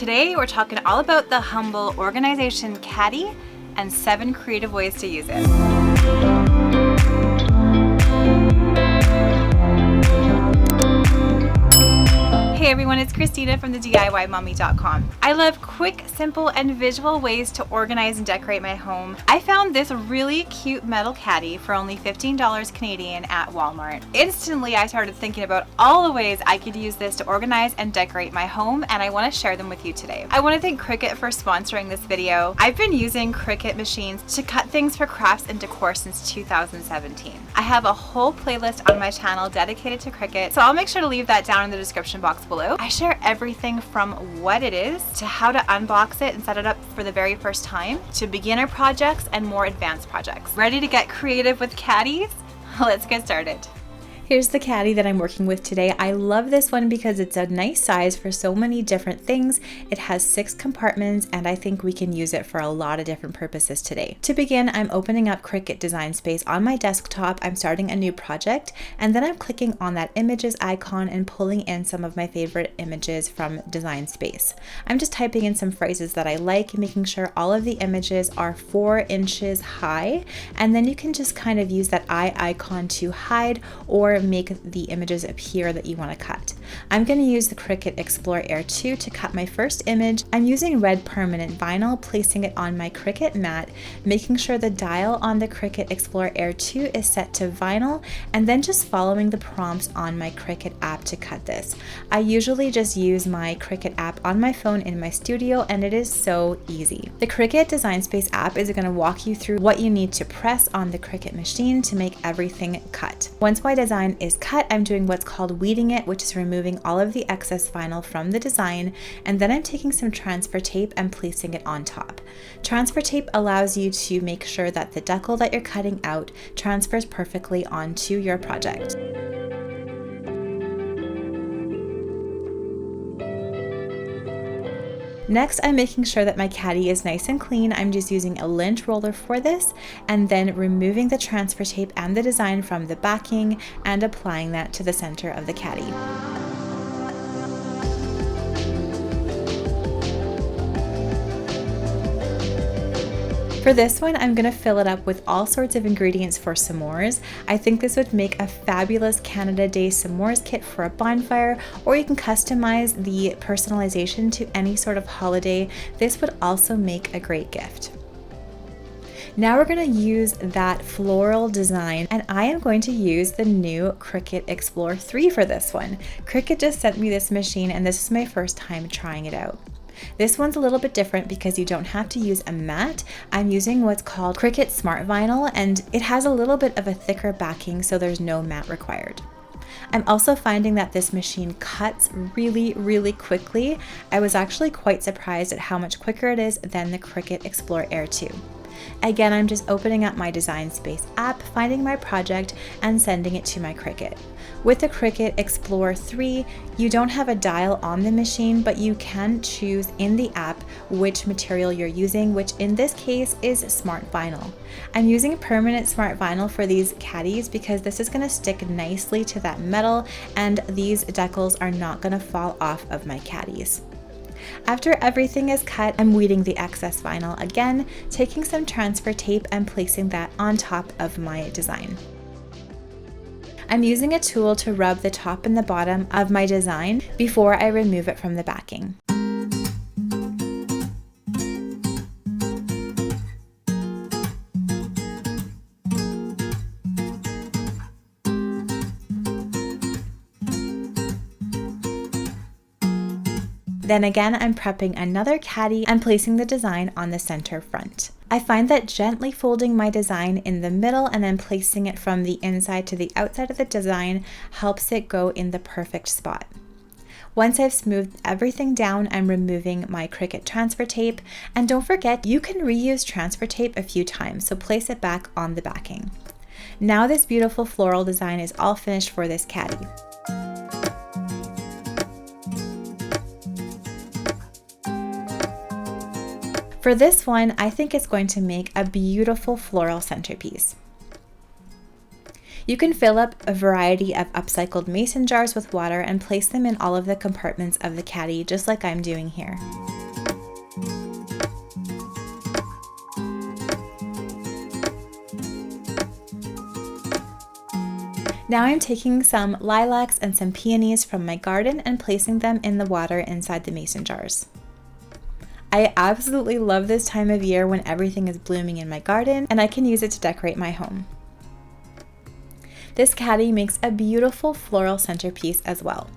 Today we're talking all about the humble organization Caddy and 7 creative ways to use it. Hey everyone, it's Christina from the DIYmommy.com. I love quick, simple, and visual ways to organize and decorate my home. I found this really cute metal caddy for only $15 Canadian at Walmart. Instantly, I started thinking about all the ways I could use this to organize and decorate my home, and I want to share them with you today. I want to thank Cricut for sponsoring this video. I've been using Cricut machines to cut things for crafts and decor since 2017. I have a whole playlist on my channel dedicated to Cricut, so I'll make sure to leave that down in the description box below. I share everything from what it is to how to unbox it and set it up for the very first time, to beginner projects and more advanced projects. Ready to get creative with caddies? Let's get started. Here's the caddy that I'm working with today. I love this one because it's a nice size for so many different things. It has 6 compartments and I think we can use it for a lot of different purposes today. To begin, I'm opening up Cricut Design Space on my desktop. I'm starting a new project and then I'm clicking on that images icon and pulling in some of my favorite images from Design Space. I'm just typing in some phrases that I like, making sure all of the images are 4 inches high, and then you can just kind of use that eye icon to hide or make the images appear that you want to cut. I'm going to use the Cricut Explore Air 2 to cut my first image. I'm using red permanent vinyl, placing it on my Cricut mat, making sure the dial on the Cricut Explore Air 2 is set to vinyl, and then just following the prompts on my Cricut app to cut this. I usually just use my Cricut app on my phone in my studio, and it is so easy. The Cricut Design Space app is going to walk you through what you need to press on the Cricut machine to make everything cut. Once my design is cut, I'm doing what's called weeding it, which is removing all of the excess vinyl from the design, and then I'm taking some transfer tape and placing it on top. Transfer tape allows you to make sure that the decal that you're cutting out transfers perfectly onto your project. Next, I'm making sure that my caddy is nice and clean. I'm just using a lint roller for this, and then removing the transfer tape and the design from the backing and applying that to the center of the caddy. For this one, I'm going to fill it up with all sorts of ingredients for s'mores. I think this would make a fabulous Canada Day s'mores kit for a bonfire, or you can customize the personalization to any sort of holiday. This would also make a great gift. Now we're going to use that floral design, and I am going to use the new Cricut Explore 3 for this one. Cricut just sent me this machine and this is my first time trying it out. This one's a little bit different because you don't have to use a mat. I'm using what's called Cricut Smart Vinyl, and it has a little bit of a thicker backing, so there's no mat required. I'm also finding that this machine cuts really quickly. I was actually quite surprised at how much quicker it is than the Cricut Explore Air 2. Again, I'm just opening up my Design Space app, finding my project, and sending it to my Cricut. With the Cricut Explore 3, you don't have a dial on the machine, but you can choose in the app which material you're using, which in this case is smart vinyl. I'm using permanent smart vinyl for these caddies because this is going to stick nicely to that metal, and these decals are not going to fall off of my caddies. After everything is cut, I'm weeding the excess vinyl again, taking some transfer tape and placing that on top of my design. I'm using a tool to rub the top and the bottom of my design before I remove it from the backing. Then again, I'm prepping another caddy and placing the design on the center front. I find that gently folding my design in the middle and then placing it from the inside to the outside of the design helps it go in the perfect spot. Once I've smoothed everything down, I'm removing my Cricut transfer tape, and don't forget you can reuse transfer tape a few times, so place it back on the backing. Now this beautiful floral design is all finished for this caddy. For this one, I think it's going to make a beautiful floral centerpiece. You can fill up a variety of upcycled mason jars with water and place them in all of the compartments of the caddy, just like I'm doing here. Now I'm taking some lilacs and some peonies from my garden and placing them in the water inside the mason jars. I absolutely love this time of year when everything is blooming in my garden and I can use it to decorate my home. This caddy makes a beautiful floral centerpiece as well.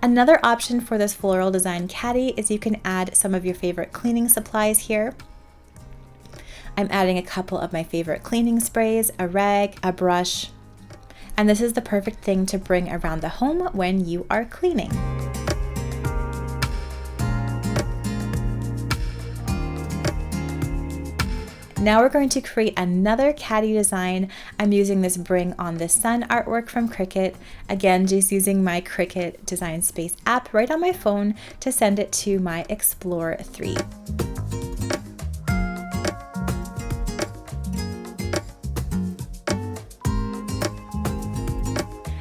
Another option for this floral design caddy is you can add some of your favorite cleaning supplies here. I'm adding a couple of my favorite cleaning sprays, a rag, a brush, and this is the perfect thing to bring around the home when you are cleaning. Now we're going to create another caddy design. I'm using this Bring on the Sun artwork from Cricut. Again, just using my Cricut Design Space app right on my phone to send it to my Explore 3.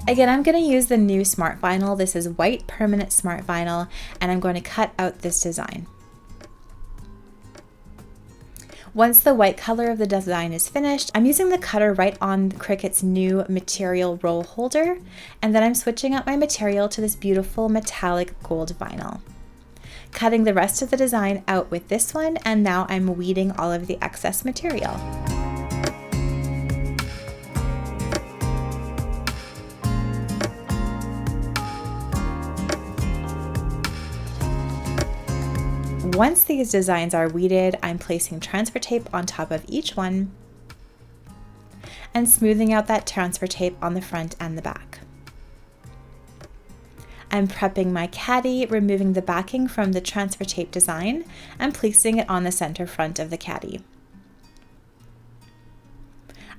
Again, I'm going to use the new smart vinyl. This is white permanent smart vinyl, and I'm going to cut out this design. Once the white color of the design is finished, I'm using the cutter right on Cricut's new material roll holder, and then I'm switching up my material to this beautiful metallic gold vinyl. Cutting the rest of the design out with this one, and now I'm weeding all of the excess material. Once these designs are weeded, I'm placing transfer tape on top of each one and smoothing out that transfer tape on the front and the back. I'm prepping my caddy, removing the backing from the transfer tape design and placing it on the center front of the caddy.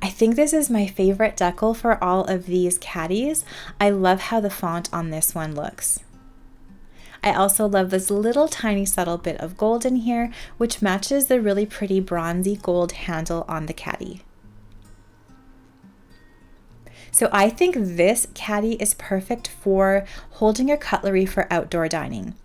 I think this is my favorite decal for all of these caddies. I love how the font on this one looks. I also love this little tiny subtle bit of gold in here, which matches the really pretty bronzy gold handle on the caddy. So I think this caddy is perfect for holding your cutlery for outdoor dining.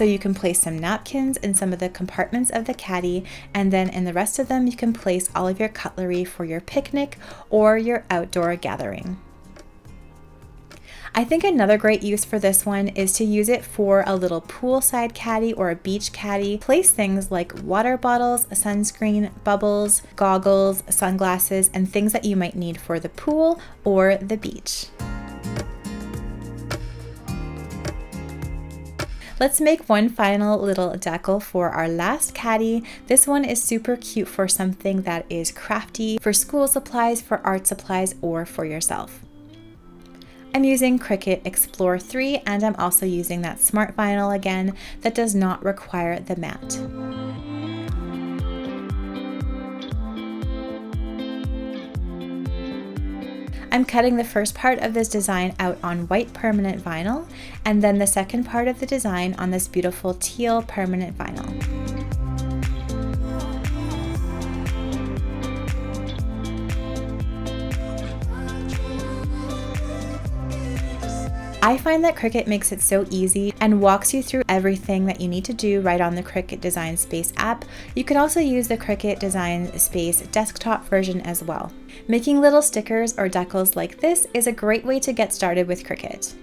So you can place some napkins in some of the compartments of the caddy, and then in the rest of them you can place all of your cutlery for your picnic or your outdoor gathering. I think another great use for this one is to use it for a little poolside caddy or a beach caddy. Place things like water bottles, sunscreen, bubbles, goggles, sunglasses, and things that you might need for the pool or the beach. Let's make one final little decal for our last caddy. This one is super cute for something that is crafty, for school supplies, for art supplies, or for yourself. I'm using Cricut Explore 3, and I'm also using that smart vinyl again that does not require the mat. I'm cutting the first part of this design out on white permanent vinyl, and then the second part of the design on this beautiful teal permanent vinyl. I find that Cricut makes it so easy and walks you through everything that you need to do right on the Cricut Design Space app. You can also use the Cricut Design Space desktop version as well. Making little stickers or decals like this is a great way to get started with Cricut.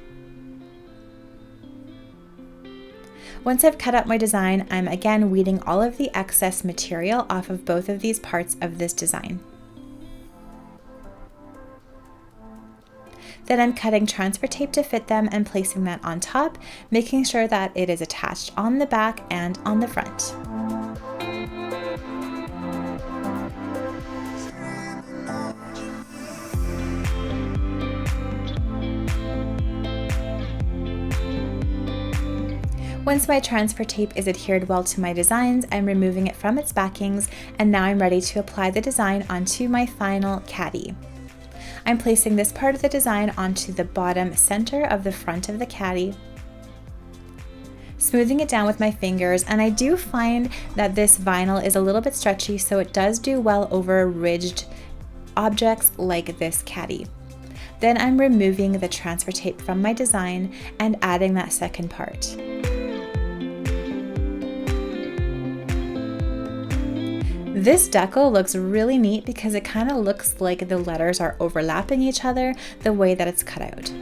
Once I've cut out my design, I'm again weeding all of the excess material off of both of these parts of this design. Then I'm cutting transfer tape to fit them and placing that on top, making sure that it is attached on the back and on the front. Once my transfer tape is adhered well to my designs, I'm removing it from its backings, and now I'm ready to apply the design onto my final caddy. I'm placing this part of the design onto the bottom center of the front of the caddy, smoothing it down with my fingers, and I do find that this vinyl is a little bit stretchy, so it does do well over ridged objects like this caddy. Then I'm removing the transfer tape from my design and adding that second part. This decal looks really neat because it kind of looks like the letters are overlapping each other the way that it's cut out.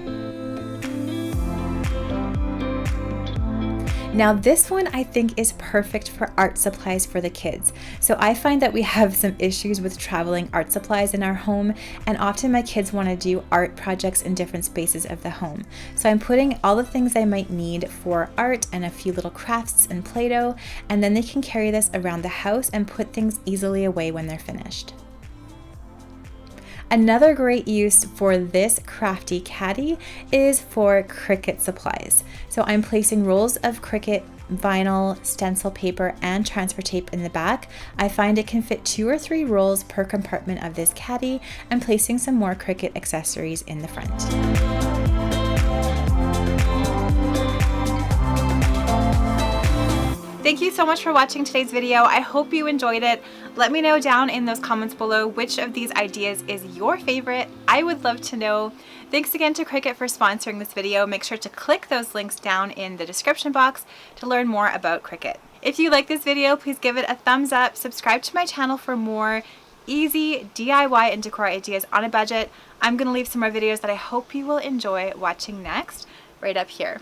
Now this one I think is perfect for art supplies for the kids. So I find that we have some issues with traveling art supplies in our home, and often my kids want to do art projects in different spaces of the home. So I'm putting all the things I might need for art and a few little crafts and Play-Doh, and then they can carry this around the house and put things easily away when they're finished. Another great use for this crafty caddy is for Cricut supplies. So I'm placing rolls of Cricut vinyl, stencil paper, and transfer tape in the back. I find it can fit 2 or 3 rolls per compartment of this caddy, and placing some more Cricut accessories in the front. Thank you so much for watching today's video. I hope you enjoyed it. Let me know down in those comments below which of these ideas is your favorite. I would love to know. Thanks again to Cricut for sponsoring this video. Make sure to click those links down in the description box to learn more about Cricut. If you like this video, please give it a thumbs up. Subscribe to my channel for more easy DIY and decor ideas on a budget. I'm going to leave some more videos that I hope you will enjoy watching next right up here.